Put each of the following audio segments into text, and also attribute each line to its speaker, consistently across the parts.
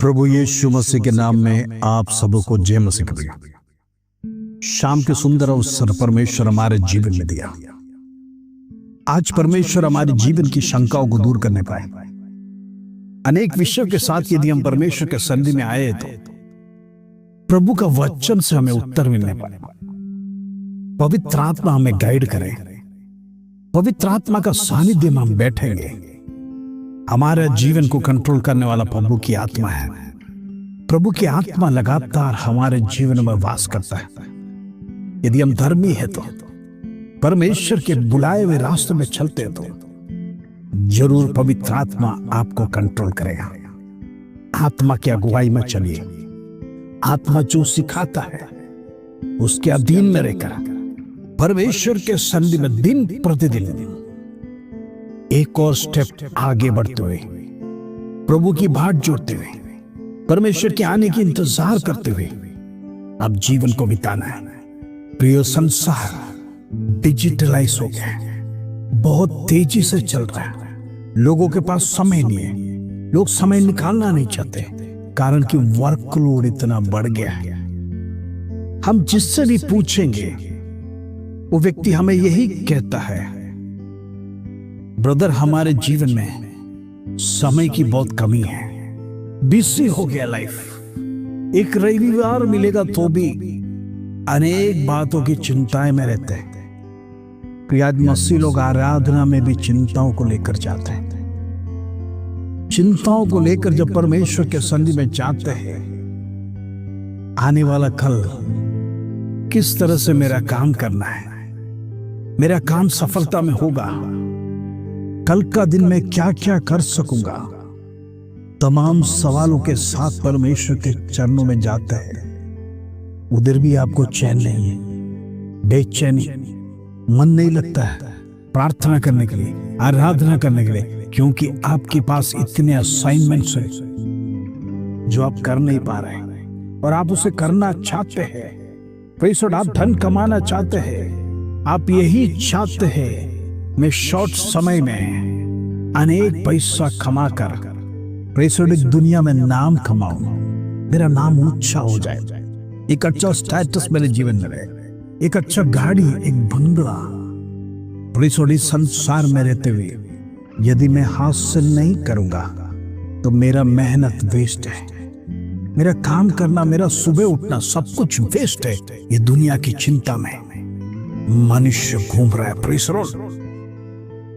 Speaker 1: प्रभु यीशु मसीह के नाम में आप सबको जय मसीह करें। शाम के सुंदर अवसर परमेश्वर हमारे जीवन में दिया। आज परमेश्वर हमारे जीवन की शंकाओं को दूर करने पाए। अनेक विषयों के साथ यदि हम परमेश्वर के सन्निधि में आए तो प्रभु का वचन से हमें उत्तर मिलने पाए। पवित्र आत्मा हमें गाइड करे। पवित्र आत्मा का सानिध्य में हम बैठेंगे। हमारे जीवन को कंट्रोल करने वाला प्रभु की आत्मा है। प्रभु की आत्मा लगातार हमारे जीवन में वास करता है। यदि हम धर्मी है तो परमेश्वर के बुलाए हुए रास्ते में चलते हैं तो जरूर पवित्र आत्मा आपको कंट्रोल करेगा। आत्मा की अगुवाई में चलिए। आत्मा जो सिखाता है उसके अधीन में रहकर परमेश्वर के सन्निधि में दिन प्रतिदिन एक और स्टेप आगे बढ़ते हुए, प्रभु की बाट जोड़ते हुए, परमेश्वर के आने की इंतजार करते हुए अब जीवन को बिताना है। प्रिय, संसार डिजिटलाइज हो गया है, बहुत तेजी से चल रहा है। लोगों के पास समय नहीं है। लोग समय निकालना नहीं चाहते, कारण कि वर्कलोड इतना बढ़ गया है। हम जिससे भी पूछेंगे वो व्यक्ति हमें यही कहता है, ब्रदर, हमारे जीवन में समय की बहुत कमी है। बिजी हो गया लाइफ। एक रविवार मिलेगा तो भी अनेक बातों की चिंताएं में रहते हैं। कि आज मसीह लोग आराधना में भी चिंताओं को लेकर जाते हैं। चिंताओं को लेकर जब परमेश्वर के सन्निधि में जाते हैं, आने वाला कल किस तरह से मेरा काम करना है, मेरा काम सफलता में होगा, कल का दिन मैं क्या क्या कर सकूंगा, तमाम सवालों के साथ परमेश्वर के चरणों में जाते हैं। उधर भी आपको चैन नहीं है, बेचैनी, मन नहीं लगता है प्रार्थना करने के लिए, आराधना करने के लिए, क्योंकि आपके पास इतने असाइनमेंट्स हैं जो आप कर नहीं पा रहे हैं और आप उसे करना चाहते हैं। पैसा, आप धन कमाना चाहते हैं, आप यही चाहते हैं मैं शॉर्ट समय में अनेक पैसा कमा कर प्रेसोडिक दुनिया में नाम कमाऊं, मेरा नाम ऊंचा हो जाए, एक अच्छा स्टेटस मेरे जीवन में रहे, एक अच्छा गाड़ी, एक बंगला। प्रेसोडिक संसार में रहते हुए यदि मैं हासिल नहीं करूंगा तो मेरा मेहनत वेस्ट है, मेरा काम करना, मेरा सुबह उठना, सब कुछ वेस्ट है। ये दुनिया की चिंता में मनुष्य घूम रहा है। प्रेसोड,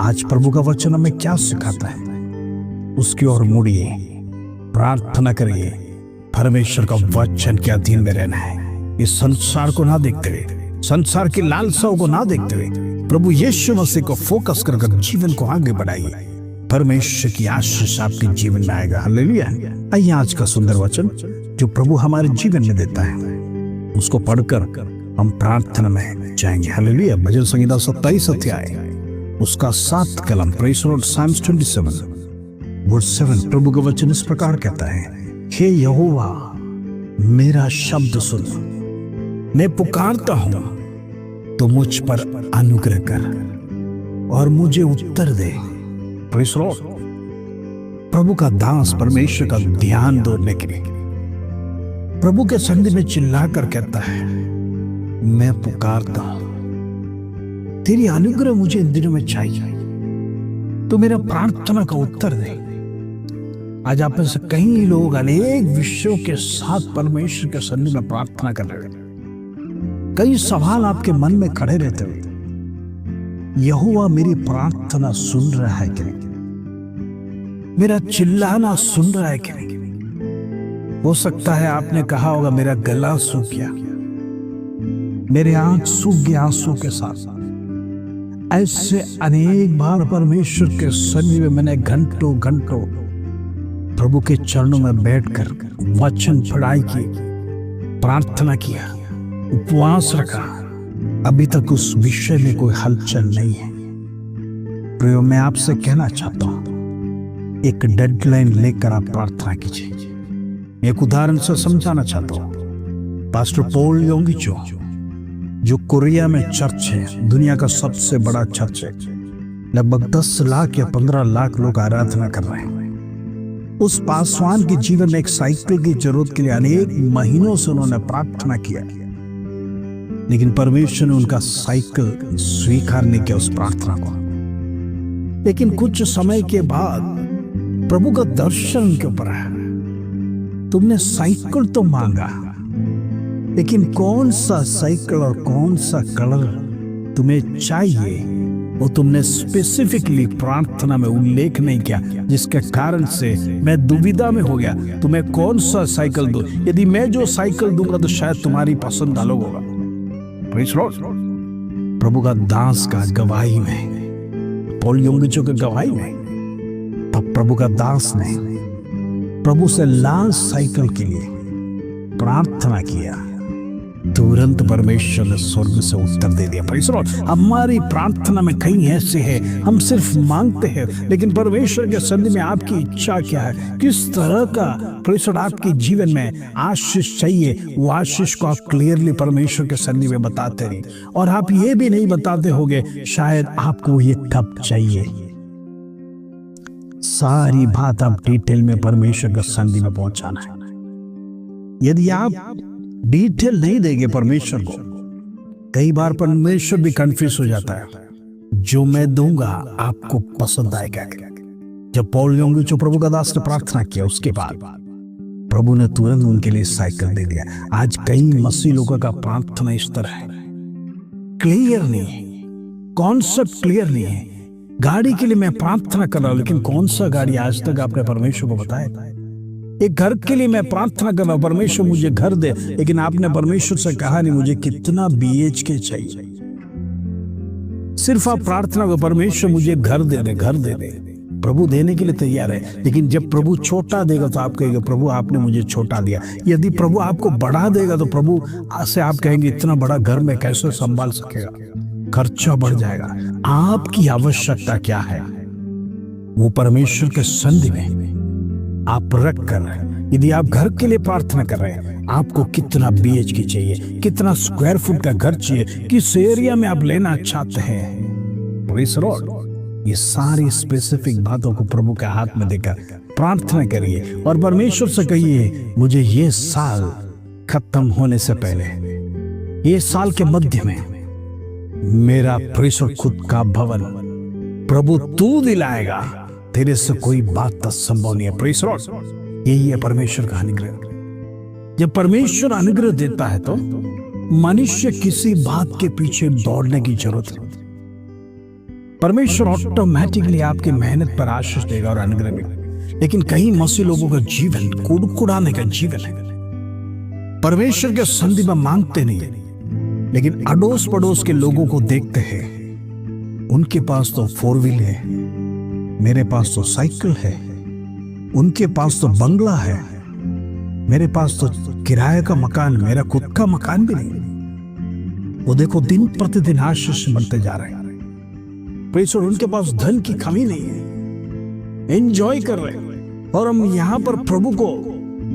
Speaker 1: आज प्रभु का वचन हमें क्या सिखाता है, उसकी ओर मुड़िए, प्रार्थना करिए। परमेश्वर का वचन के अधीन में रहना है। इस संसार को ना देखते हुए, संसार की लालसाओं को ना देखते हुए प्रभु यीशु मसीह को फोकस कर जीवन को आगे बढ़ाइए। परमेश्वर की आशीष आपके जीवन में आएगा। हालेलुया। आइए आज का सुंदर वचन जो प्रभु हमारे जीवन में देता है उसको पढ़कर हम प्रार्थना में जाएंगे। हालेलुया। भजन संहिता 27 अध्याय उसका 7 कलम, praise the Lord, Psalms 27 verse 7। प्रभु का वचन इस प्रकार कहता है, हे यहोवा, मेरा शब्द सुन, मैं पुकारता हूं तो मुझ पर अनुग्रह कर और मुझे उत्तर दे। Praise the lord. प्रभु का दास परमेश्वर का ध्यान दोने के लिए प्रभु के सन्निधि में चिल्लाकर कहता है, मैं पुकारता हूं, तेरी अनुग्रह मुझे इन दिनों में चाहिए, तो मेरा प्रार्थना का उत्तर दे। आज आप में से कई लोग अनेक विषयों के साथ परमेश्वर के सन्निधि में प्रार्थना कर रहे हैं। कई सवाल आपके मन में खड़े रहते हुए, यहोवा मेरी प्रार्थना सुन रहा है कि नहीं, मेरा चिल्लाना सुन रहा है कि नहीं। हो सकता है आपने कहा होगा, मेरा गला सूख गया, मेरे आंख सूख गए आंसू के साथ। ऐसे अनेक बार परमेश्वर के सन्निधि में मैंने घंटों घंटों प्रभु के चरणों में बैठकर वचन पढ़ाई की, प्रार्थना किया, उपवास रखा। अभी तक उस विषय में कोई हलचल नहीं है। प्रियो, मैं आपसे कहना चाहता हूं, एक डेडलाइन लेकर आप प्रार्थना कीजिए। एक उदाहरण से समझाना चाहता हूं। पास्टर पॉल योंगिचो, जो कोरिया में चर्च है, दुनिया का सबसे बड़ा चर्च है, लगभग 10 लाख या 15 लाख लोग आराधना कर रहे हैं। उस पासवान के जीवन में एक साइकिल की जरूरत के लिए अनेक महीनों से उन्होंने प्रार्थना किया, लेकिन परमेश्वर ने उनका साइकिल स्वीकार नहीं किया उस प्रार्थना को। लेकिन कुछ समय के बाद प्रभु का दर्शन उनके ऊपर आया। तुमने साइकिल तो मांगा, लेकिन कौन सा साइकिल और कौन सा कलर तुम्हें चाहिए वो तुमने स्पेसिफिकली प्रार्थना में उल्लेख नहीं किया, जिसके कारण से मैं दुविधा में हो गया। तुम्हें कौन सा साइकिल दूं? यदि मैं जो साइकिल दूंगा तो शायद तुम्हारी पसंद अलग होगा। प्रभु का दास का गवाही में, पौल योंगिचो के गवाही में, तब प्रभु का दास ने प्रभु से लाल साइकिल के लिए प्रार्थना किया। तुरंत परमेश्वर ने स्वर्ग से उत्तर दे दिया। हमारी प्रार्थना में कहीं ऐसे है, हम सिर्फ मांगते हैं, लेकिन परमेश्वर के सन्निधि में आपकी इच्छा क्या है, किस तरह का परमेश्वर आपके जीवन में आशीष चाहिए, वो आशीष को आप क्लियरली परमेश्वर के सन्निधि में बताते नहीं। और आप ये भी नहीं बताते होगे शायद आपको ये कब चाहिए। सारी बात आप डिटेल में परमेश्वर के सन्निधि में पहुंचाना है। यदि आप डिटेल नहीं देंगे परमेश्वर को, कई बार परमेश्वर भी कंफ्यूज हो जाता है, जो मैं दूंगा आपको पसंद आएगा। जब पौल योंगिचो प्रभु का दास ने प्रार्थना किया, उसके बाद प्रभु ने तुरंत उनके लिए साइकिल दे दिया। आज कई मसीह लोगों का प्रार्थना इस तरह है, क्लियर नहीं है, कॉन्सेप्ट क्लियर नहीं है। गाड़ी के लिए मैं प्रार्थना कर रहा हूं, लेकिन कौन सा गाड़ी आज तक आपने परमेश्वर को बताया? एक घर के लिए मैं प्रार्थना कर रहा हूं, परमेश्वर मुझे घर दे, लेकिन आपने परमेश्वर से कहा नहीं मुझे कितना BHK चाहिए। सिर्फ आप प्रार्थना करो, परमेश्वर मुझे घर दे दे, घर दे दे। प्रभु देने के लिए तैयार है, लेकिन जब प्रभु छोटा देगा तो आप कहेंगे प्रभु आपने मुझे छोटा दिया। यदि प्रभु आपको बड़ा देगा तो प्रभु से आप कहेंगे इतना बड़ा घर में कैसे संभाल सकेगा, खर्चा बढ़ जाएगा। आपकी आवश्यकता क्या है वो परमेश्वर के सन्निधि में आप रख कर, यदि आप घर के लिए प्रार्थना कर रहे हैं, आपको कितना BHK चाहिए, कितना स्क्वायर फुट का घर चाहिए, किस एरिया में आप लेना चाहते हैं, प्रेज़ द लॉर्ड, ये सारी स्पेसिफिक बातों को प्रभु के हाथ में देकर प्रार्थना करिए और परमेश्वर से कहिए मुझे ये साल खत्म होने से पहले, ये साल के मध्य में मेरा प्रेषण खुद का भवन प्रभु तू दिलाएगा, तेरे से कोई बात असंभव नहीं है। प्रेज़ द लॉर्ड, यही है परमेश्वर का अनुग्रह। जब परमेश्वर अनुग्रह देता है तो मनुष्य किसी बात के पीछे दौड़ने की जरूरत नहीं। परमेश्वर ऑटोमेटिकली आपकी मेहनत पर आशीष देगा और अनुग्रह देगा। लेकिन कई मसीह लोगों का जीवन कुड़कुड़ाने का जीवन है, परमेश्वर के सन्निधि में मांगते नहीं, लेकिन अड़ोस पड़ोस के लोगों को देखते हैं, उनके पास तो 4 व्हील है, मेरे पास तो साइकिल है, उनके पास तो बंगला है, मेरे पास तो किराए का मकान, मेरा खुद का मकान भी नहीं। वो देखो दिन प्रतिदिन आशीष बढ़ते जा रहे हैं। प्रेषण उनके पास धन की कमी नहीं है, एंजॉय कर रहे हैं, और हम यहाँ पर प्रभु को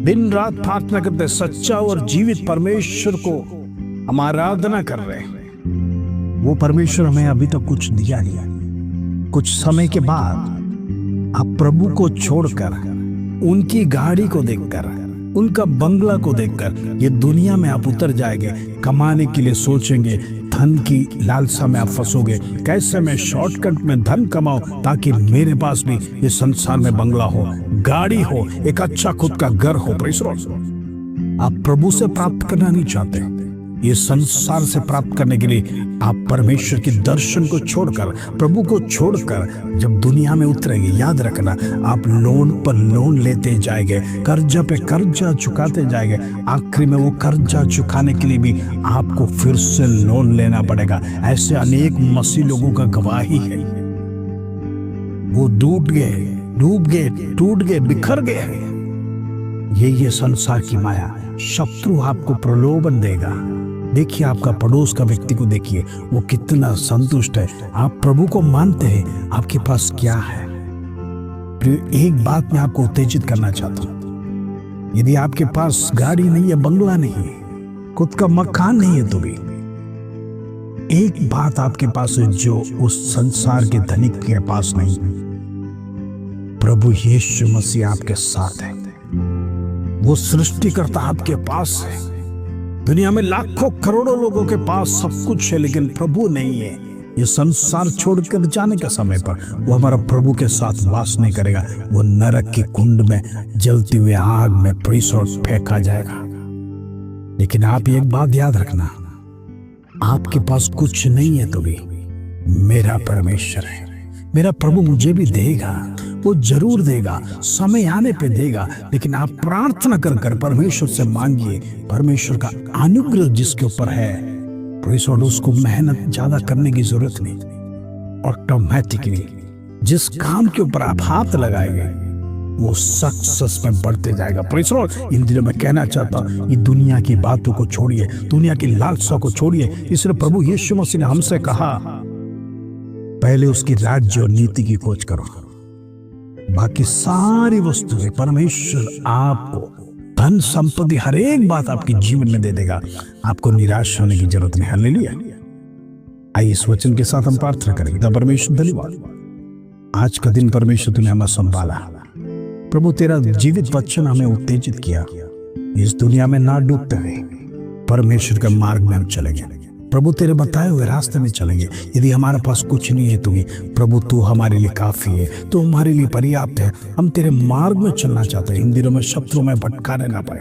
Speaker 1: दिन रात प्रार्थना करते हैं, सच्चा और जीवित परमेश्वर को हम आराधना कर रहे हैं। वो परमेश्वर हमें अभी तक कुछ दिया नहीं। कुछ समय के बाद आप प्रभु को छोड़कर, उनकी गाड़ी को देखकर, उनका बंगला को देखकर ये दुनिया में आप उतर जाएंगे। कमाने के लिए सोचेंगे, धन की लालसा में आप फंसोगे, कैसे मैं शॉर्टकट में धन कमाऊं ताकि मेरे पास भी ये संसार में बंगला हो, गाड़ी हो, एक अच्छा खुद का घर हो। प्रेज़ द लॉर्ड, आप प्रभु से प्राप्त करना नहीं चाहते, ये संसार से प्राप्त करने के लिए आप परमेश्वर के दर्शन को छोड़कर, प्रभु को छोड़कर जब दुनिया में उतरेंगे, याद रखना आप लोन पर लोन लेते जाएंगे, कर्जा पे कर्जा चुकाते जाएंगे। आखिरी में वो कर्जा चुकाने के लिए भी आपको फिर से लोन लेना पड़ेगा। ऐसे अनेक मसीह लोगों का गवाही है, वो डूब गए, टूट गए, बिखर गए। ये संसार की माया, शत्रु आपको प्रलोभन देगा। देखिए आपका पड़ोस का व्यक्ति को देखिए, वो कितना संतुष्ट है। आप प्रभु को मानते हैं, आपके पास क्या है? एक बात मैं आपको उत्तेजित करना चाहता हूं, यदि आपके पास गाड़ी नहीं है, बंगला नहीं है, खुद का मकान नहीं है, तो भी एक बात आपके पास है जो उस संसार के धनिक के पास नहीं है। प्रभु यीशु मसीह आपके साथ है। वो सृष्टिकर्ता आपके पास है। दुनिया में लाखों करोड़ों लोगों के पास सब कुछ है, लेकिन प्रभु नहीं है। ये संसार छोड़कर जाने के समय पर वो हमारा प्रभु के साथ वास नहीं करेगा। वो नरक की कुंड में जलती हुई आग में फेंका जाएगा। लेकिन आप एक बात याद रखना, आपके पास कुछ नहीं है तो भी मेरा परमेश्वर है। मेरा प्रभु मुझे भी देगा, वो जरूर देगा, समय आने पे देगा। लेकिन आप प्रार्थना कर कर परमेश्वर से मांगिए। परमेश्वर का अनुग्रह जिसके ऊपर है, उसको मेहनत ज्यादा करने की जरूरत नहीं। ऑटोमेटिकली जिस काम के ऊपर आप हाथ लगाएंगे वो सक्सेस में बढ़ते जाएगा। इन दिनों में कहना चाहता हूं, ये दुनिया की बातों को छोड़िए, दुनिया की लालसा को छोड़िए। इसलिए प्रभु यीशु मसीह ने हमसे कहा, पहले उसकी राज्य और नीति की खोज करो, बाकी सारी वस्तुएं परमेश्वर आपको धन संपत्ति हर एक बात आपके जीवन में दे देगा। आपको निराश होने की जरूरत नहीं। हालेलुया। आइए इस वचन के साथ हम प्रार्थना करेंगे। परमेश्वर धन्यवाद, आज का दिन परमेश्वर तूने हमें संभाला। प्रभु तेरा जीवित वचन हमें उत्तेजित किया। इस दुनिया में ना डूबते हुए परमेश्वर के मार्ग में हम चलेंगे। प्रभु तेरे बताए हुए रास्ते में चलेंगे। यदि हमारे पास कुछ नहीं है तो भी प्रभु तू हमारे लिए काफी है, तू हमारे लिए पर्याप्त है। हम तेरे मार्ग में चलना चाहते हैं। इन दिनों में शत्रु में भटकाने ना पाए,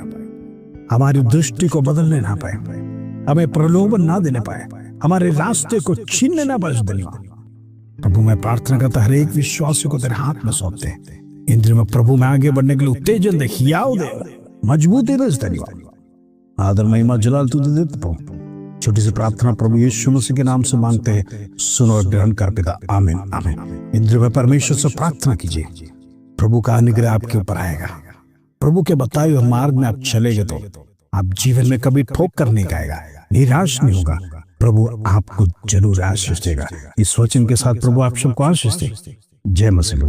Speaker 1: हमारी दृष्टि को बदलने ना पाए, हमें प्रलोभन ना देने पाए, हमारे रास्ते को छीनने ना पाए। धन्यवाद प्रभु, मैं प्रार्थना करता हर एक विश्वासी को तेरे हाथ में सौंपते हैं। इन दिनों में प्रभु में आगे बढ़ने के लिए उत्तेजन दे, हियाव दे, मजबूती दे। धन्यवाद, आदर महिमा जलाल तू दे। छोटी सी प्रार्थना प्रभु यीशु मसीह के नाम से मांगते हैं, सुनो और ग्रहण कर पिता। आमीन आमीन। इंद्र में परमेश्वर से प्रार्थना कीजिए, प्रभु का अनुग्रह आपके ऊपर आएगा। प्रभु के बताए हुए मार्ग में आप चलेंगे तो आप जीवन में कभी ठोकर नहीं खाएगा, निराश नहीं होगा। प्रभु आपको जरूर आशीष देगा। इस वचन के साथ प्रभु आप सबको आशीष दे। जय मसीह।